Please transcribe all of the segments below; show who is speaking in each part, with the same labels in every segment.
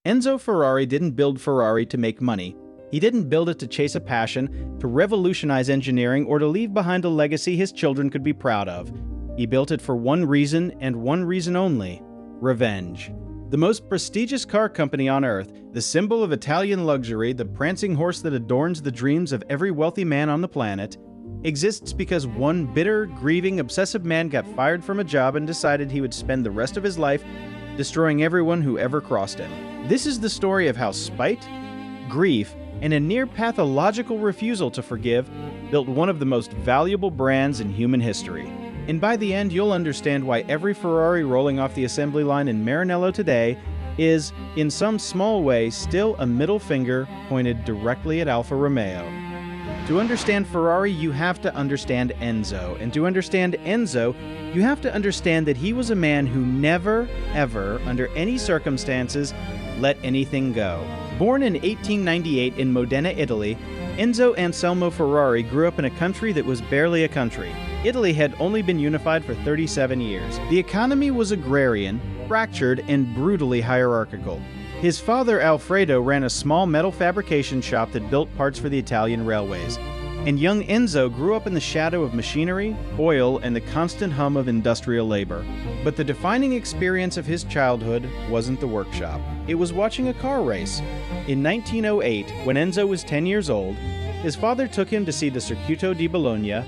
Speaker 1: Enzo Ferrari didn't build Ferrari to make money. He didn't build it to chase a passion, to revolutionize engineering, or to leave behind a legacy his children could be proud of. He built it for one reason, and one reason only: revenge. The most prestigious car company on earth, the symbol of Italian luxury, the prancing horse that adorns the dreams of every wealthy man on the planet, exists because one bitter, grieving, obsessive man got fired from a job and decided he would spend the rest of his life destroying everyone who ever crossed him. This is the story of how spite, grief, and a near-pathological refusal to forgive built one of the most valuable brands in human history. And by the end, you'll understand why every Ferrari rolling off the assembly line in Maranello today is, in some small way, still a middle finger pointed directly at Alfa Romeo. To understand Ferrari, you have to understand Enzo. And to understand Enzo, you have to understand that he was a man who never, ever, under any circumstances, let anything go. Born in 1898 in Modena, Italy, Enzo Anselmo Ferrari grew up in a country that was barely a country. Italy had only been unified for 37 years. The economy was agrarian, fractured, and brutally hierarchical. His father, Alfredo, ran a small metal fabrication shop that built parts for the Italian railways. And young Enzo grew up in the shadow of machinery, oil, and the constant hum of industrial labor. But the defining experience of his childhood wasn't the workshop. It was watching a car race. In 1908, when Enzo was 10 years old, his father took him to see the Circuito di Bologna.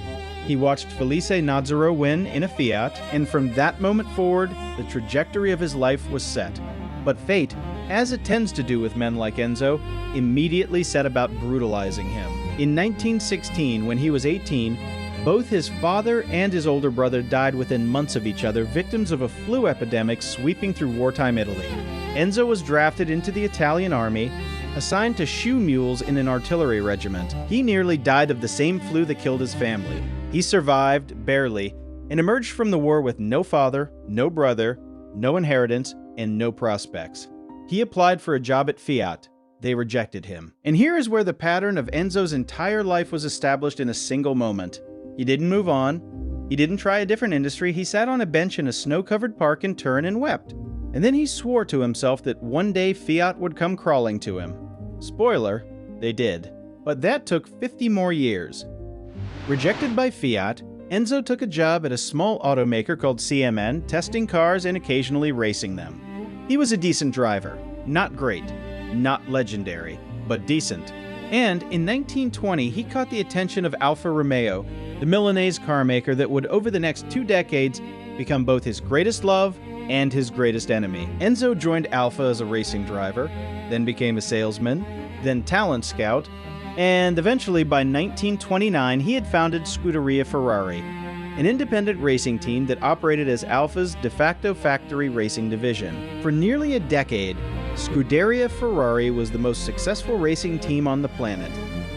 Speaker 1: He watched Felice Nazzaro win in a Fiat, and from that moment forward, the trajectory of his life was set. But fate, as it tends to do with men like Enzo, immediately set about brutalizing him. In 1916, when he was 18, both his father and his older brother died within months of each other, victims of a flu epidemic sweeping through wartime Italy. Enzo was drafted into the Italian army, assigned to shoe mules in an artillery regiment. He nearly died of the same flu that killed his family. He survived, barely, and emerged from the war with no father, no brother, no inheritance, and no prospects. He applied for a job at Fiat. They rejected him. And here is where the pattern of Enzo's entire life was established in a single moment. He didn't move on. He didn't try a different industry. He sat on a bench in a snow-covered park in Turin and wept. And then he swore to himself that one day Fiat would come crawling to him. Spoiler, they did. But that took 50 more years. Rejected by Fiat, Enzo took a job at a small automaker called CMN, testing cars and occasionally racing them. He was a decent driver. Not great, not legendary, but decent. And in 1920, he caught the attention of Alfa Romeo, the Milanese car maker that would, over the next 2 decades, become both his greatest love and his greatest enemy. Enzo joined Alfa as a racing driver, then became a salesman, then talent scout, and eventually by 1929 he had founded Scuderia Ferrari, an independent racing team that operated as Alfa's de facto factory racing division. For nearly a decade, Scuderia Ferrari was the most successful racing team on the planet.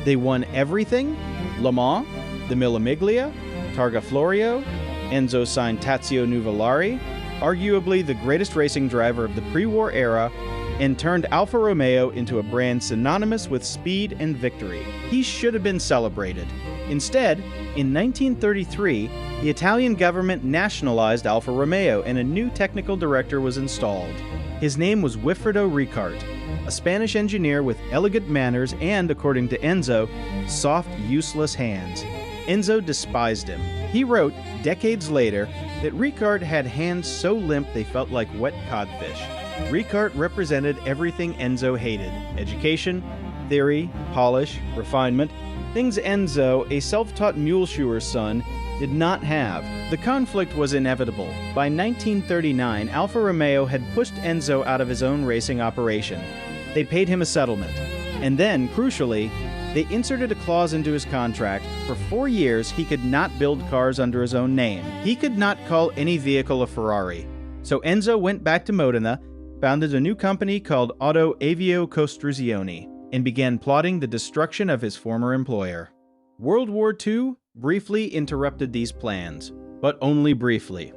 Speaker 1: They won everything: Le Mans, the Mille Miglia, Targa Florio. Enzo signed Tazio Nuvolari, arguably the greatest racing driver of the pre-war era, and turned Alfa Romeo into a brand synonymous with speed and victory. He should have been celebrated. Instead, in 1933, the Italian government nationalized Alfa Romeo and a new technical director was installed. His name was Wilfredo Ricart, a Spanish engineer with elegant manners and, according to Enzo, soft, useless hands. Enzo despised him. He wrote, decades later, that Ricart had hands so limp they felt like wet codfish. Ricart represented everything Enzo hated: education, theory, polish, refinement, things Enzo, a self-taught mule shoer's son, did not have. The conflict was inevitable. By 1939, Alfa Romeo had pushed Enzo out of his own racing operation. They paid him a settlement. And then, crucially, they inserted a clause into his contract. For 4 years, he could not build cars under his own name. He could not call any vehicle a Ferrari. So Enzo went back to Modena, founded a new company called Auto Avio Costruzioni, and began plotting the destruction of his former employer. World War II briefly interrupted these plans, but only briefly.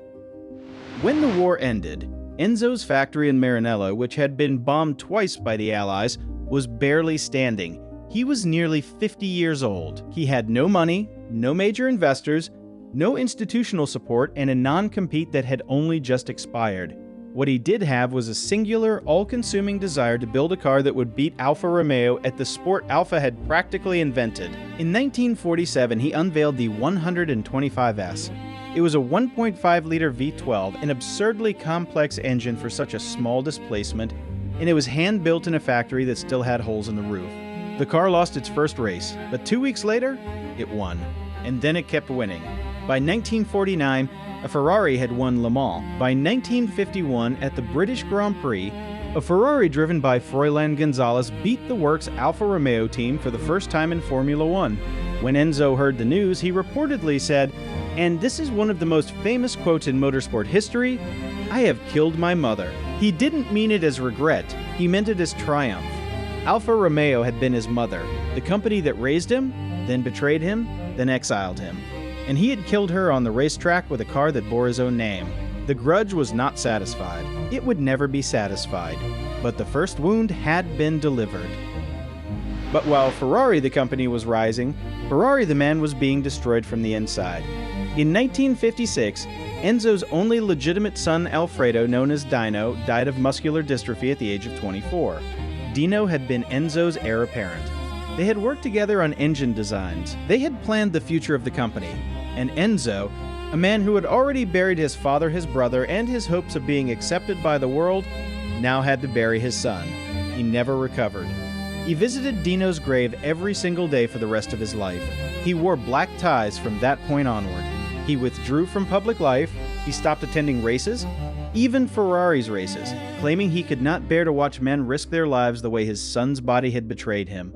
Speaker 1: When the war ended, Enzo's factory in Maranello, which had been bombed twice by the Allies, was barely standing. He was nearly 50 years old. He had no money, no major investors, no institutional support, and a non-compete that had only just expired. What he did have was a singular, all-consuming desire to build a car that would beat Alfa Romeo at the sport Alfa had practically invented. In 1947, he unveiled the 125S. It was a 1.5-liter V12, an absurdly complex engine for such a small displacement, and it was hand-built in a factory that still had holes in the roof. The car lost its first race, but 2 weeks later, it won. And then it kept winning. By 1949, a Ferrari had won Le Mans. By 1951, at the British Grand Prix, a Ferrari driven by Froilan Gonzalez beat the works Alfa Romeo team for the first time in Formula One. When Enzo heard the news, he reportedly said, and this is one of the most famous quotes in motorsport history, "I have killed my mother." He didn't mean it as regret, he meant it as triumph. Alfa Romeo had been his mother, the company that raised him, then betrayed him, then exiled him. And he had killed her on the racetrack with a car that bore his own name. The Grudge was not satisfied. It would never be satisfied. But the first wound had been delivered. But while Ferrari the company was rising, Ferrari the man was being destroyed from the inside. In 1956, Enzo's only legitimate son Alfredo, known as Dino, died of muscular dystrophy at the age of 24. Dino had been Enzo's heir apparent. They had worked together on engine designs. They had planned the future of the company. And Enzo, a man who had already buried his father, his brother, and his hopes of being accepted by the world, now had to bury his son. He never recovered. He visited Dino's grave every single day for the rest of his life. He wore black ties from that point onward. He withdrew from public life. He stopped attending races, even Ferrari's races, claiming he could not bear to watch men risk their lives the way his son's body had betrayed him.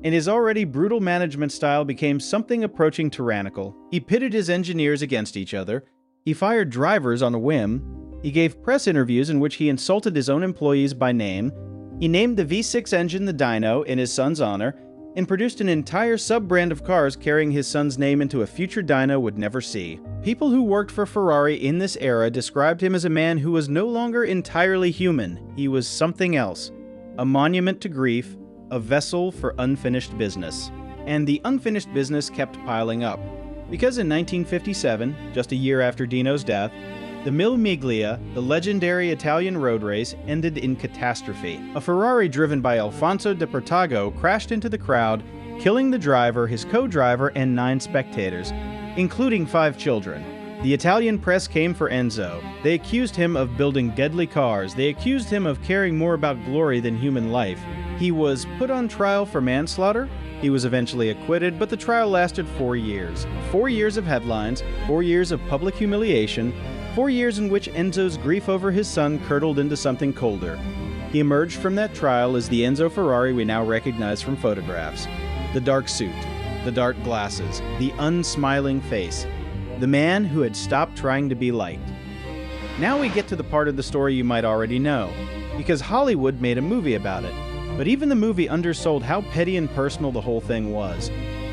Speaker 1: And his already brutal management style became something approaching tyrannical. He pitted his engineers against each other. He fired drivers on a whim. He gave press interviews in which he insulted his own employees by name. He named the V6 engine the Dino in his son's honor, and produced an entire sub-brand of cars carrying his son's name into a future Dino would never see. People who worked for Ferrari in this era described him as a man who was no longer entirely human. He was something else. A monument to grief, a vessel for unfinished business. And the unfinished business kept piling up. Because in 1957, just a year after Dino's death, the Mille Miglia, the legendary Italian road race, ended in catastrophe. A Ferrari driven by Alfonso de Portago crashed into the crowd, killing the driver, his co-driver, and 9 spectators, including 5 children. The Italian press came for Enzo. They accused him of building deadly cars. They accused him of caring more about glory than human life. He was put on trial for manslaughter. He was eventually acquitted, but the trial lasted 4 years. 4 years of headlines, 4 years of public humiliation, 4 years in which Enzo's grief over his son curdled into something colder. He emerged from that trial as the Enzo Ferrari we now recognize from photographs. The dark suit, the dark glasses, the unsmiling face. The man who had stopped trying to be liked. Now we get to the part of the story you might already know, because Hollywood made a movie about it. But even the movie undersold how petty and personal the whole thing was.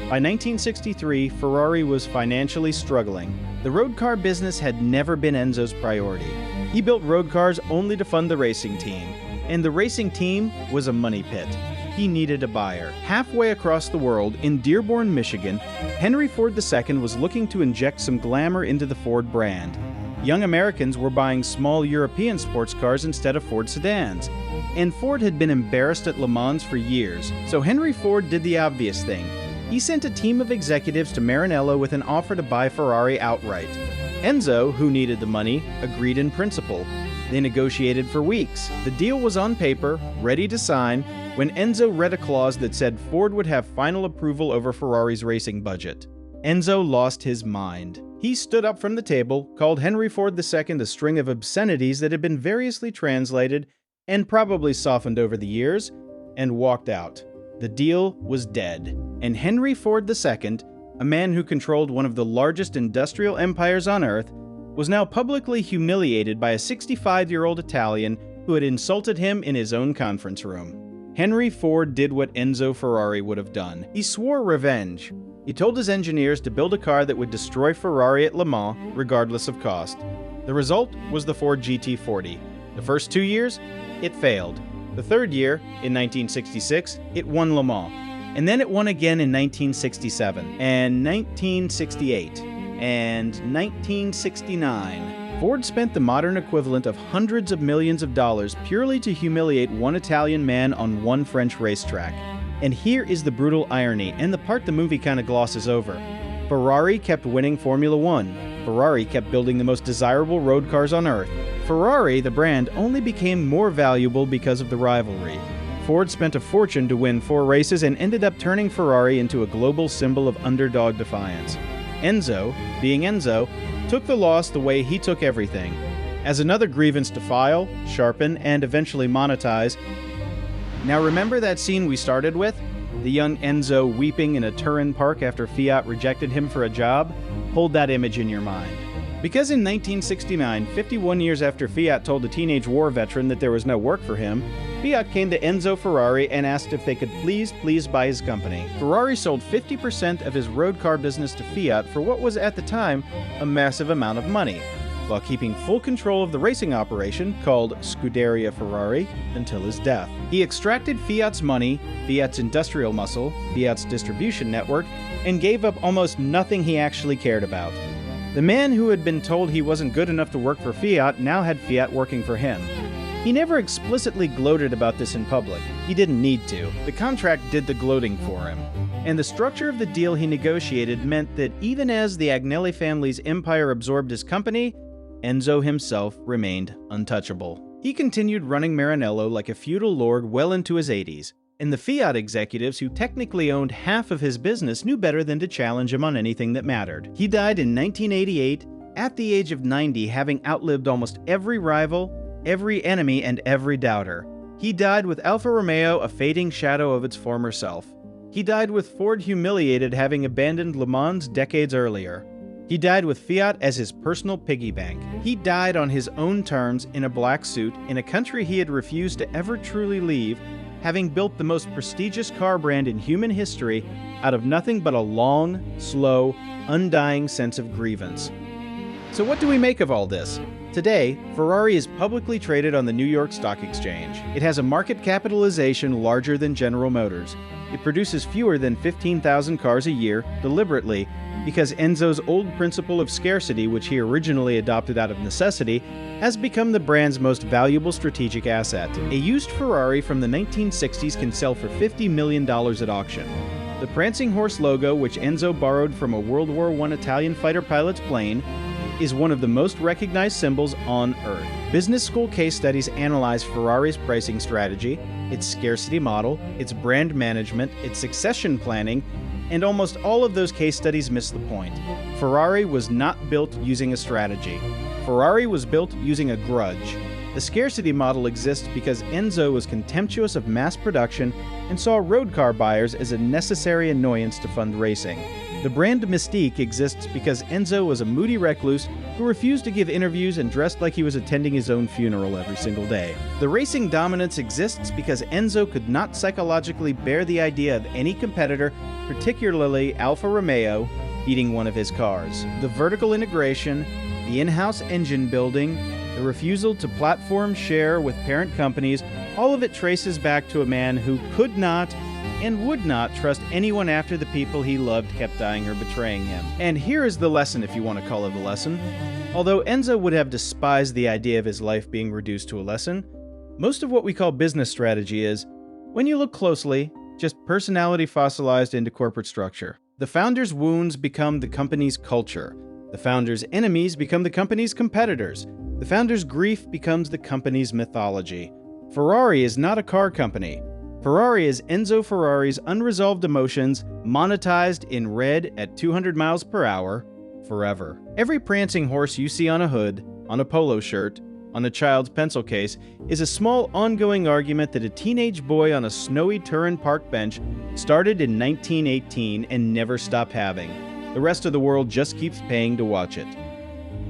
Speaker 1: By 1963, Ferrari was financially struggling. The road car business had never been Enzo's priority. He built road cars only to fund the racing team, and the racing team was a money pit. He needed a buyer. Halfway across the world, in Dearborn, Michigan, Henry Ford II was looking to inject some glamour into the Ford brand. Young Americans were buying small European sports cars instead of Ford sedans. And Ford had been embarrassed at Le Mans for years, so Henry Ford did the obvious thing. He sent a team of executives to Maranello with an offer to buy Ferrari outright. Enzo, who needed the money, agreed in principle. They negotiated for weeks. The deal was on paper, ready to sign, when Enzo read a clause that said Ford would have final approval over Ferrari's racing budget. Enzo lost his mind. He stood up from the table, called Henry Ford II a string of obscenities that had been variously translated and probably softened over the years, and walked out. The deal was dead. And Henry Ford II, a man who controlled one of the largest industrial empires on Earth, was now publicly humiliated by a 65-year-old Italian who had insulted him in his own conference room. Henry Ford did what Enzo Ferrari would have done. He swore revenge. He told his engineers to build a car that would destroy Ferrari at Le Mans, regardless of cost. The result was the Ford GT40. The first 2 years, it failed. The third year, in 1966, it won Le Mans. And then it won again in 1967, and 1968, and 1969. Ford spent the modern equivalent of hundreds of millions of dollars purely to humiliate one Italian man on one French racetrack. And here is the brutal irony, and the part the movie kind of glosses over. Ferrari kept winning Formula One. Ferrari kept building the most desirable road cars on Earth. Ferrari, the brand, only became more valuable because of the rivalry. Ford spent a fortune to win 4 races and ended up turning Ferrari into a global symbol of underdog defiance. Enzo, being Enzo, took the loss the way he took everything. As another grievance to file, sharpen, and eventually monetize. Now remember that scene we started with? The young Enzo weeping in a Turin park after Fiat rejected him for a job? Hold that image in your mind. Because in 1969, 51 years after Fiat told a teenage war veteran that there was no work for him, Fiat came to Enzo Ferrari and asked if they could please buy his company. Ferrari sold 50% of his road car business to Fiat for what was at the time a massive amount of money, while keeping full control of the racing operation, called Scuderia Ferrari, until his death. He extracted Fiat's money, Fiat's industrial muscle, Fiat's distribution network, and gave up almost nothing he actually cared about. The man who had been told he wasn't good enough to work for Fiat now had Fiat working for him. He never explicitly gloated about this in public. He didn't need to. The contract did the gloating for him. And the structure of the deal he negotiated meant that even as the Agnelli family's empire absorbed his company, Enzo himself remained untouchable. He continued running Maranello like a feudal lord well into his 80s, and the Fiat executives who technically owned half of his business knew better than to challenge him on anything that mattered. He died in 1988, at the age of 90, having outlived almost every rival, every enemy, and every doubter. He died with Alfa Romeo a fading shadow of its former self. He died with Ford humiliated, having abandoned Le Mans decades earlier. He died with Fiat as his personal piggy bank. He died on his own terms in a black suit in a country he had refused to ever truly leave, having built the most prestigious car brand in human history out of nothing but a long, slow, undying sense of grievance. So what do we make of all this? Today, Ferrari is publicly traded on the New York Stock Exchange. It has a market capitalization larger than General Motors. It produces fewer than 15,000 cars a year, deliberately, because Enzo's old principle of scarcity, which he originally adopted out of necessity, has become the brand's most valuable strategic asset. A used Ferrari from the 1960s can sell for $50 million at auction. The prancing horse logo, which Enzo borrowed from a World War I Italian fighter pilot's plane, is one of the most recognized symbols on Earth. Business school case studies analyze Ferrari's pricing strategy, its scarcity model, its brand management, its succession planning, and almost all of those case studies miss the point. Ferrari was not built using a strategy. Ferrari was built using a grudge. The scarcity model exists because Enzo was contemptuous of mass production and saw road car buyers as a necessary annoyance to fund racing. The brand mystique exists because Enzo was a moody recluse who refused to give interviews and dressed like he was attending his own funeral every single day. The racing dominance exists because Enzo could not psychologically bear the idea of any competitor, particularly Alfa Romeo, beating one of his cars. The vertical integration, the in-house engine building, the refusal to platform share with parent companies, all of it traces back to a man who could not and would not trust anyone after the people he loved kept dying or betraying him. And here is the lesson, if you want to call it a lesson. Although Enzo would have despised the idea of his life being reduced to a lesson, most of what we call business strategy is, when you look closely, just personality fossilized into corporate structure. The founder's wounds become the company's culture. The founder's enemies become the company's competitors. The founder's grief becomes the company's mythology. Ferrari is not a car company. Ferrari is Enzo Ferrari's unresolved emotions, monetized in red at 200 miles per hour, forever. Every prancing horse you see on a hood, on a polo shirt, on a child's pencil case, is a small ongoing argument that a teenage boy on a snowy Turin park bench started in 1918 and never stopped having. The rest of the world just keeps paying to watch it.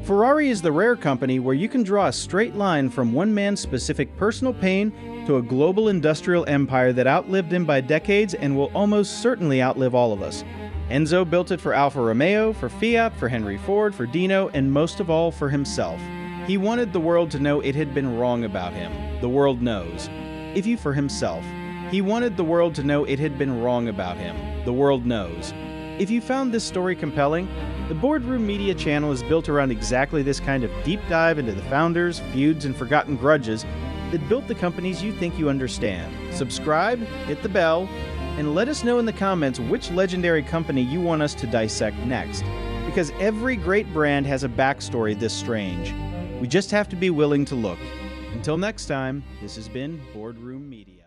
Speaker 1: Ferrari is the rare company where you can draw a straight line from one man's specific personal pain to a global industrial empire that outlived him by decades and will almost certainly outlive all of us. Enzo built it for Alfa Romeo, for Fiat, for Henry Ford, for Dino, and most of all for himself. He wanted the world to know it had been wrong about him. The world knows. If you for himself. He wanted the world to know it had been wrong about him. The world knows. If you found this story compelling, the Boardroom Media channel is built around exactly this kind of deep dive into the founders, feuds, and forgotten grudges that built the companies you think you understand. Subscribe, hit the bell, and let us know in the comments which legendary company you want us to dissect next, because every great brand has a backstory this strange. We just have to be willing to look. Until next time, this has been Boardroom Media.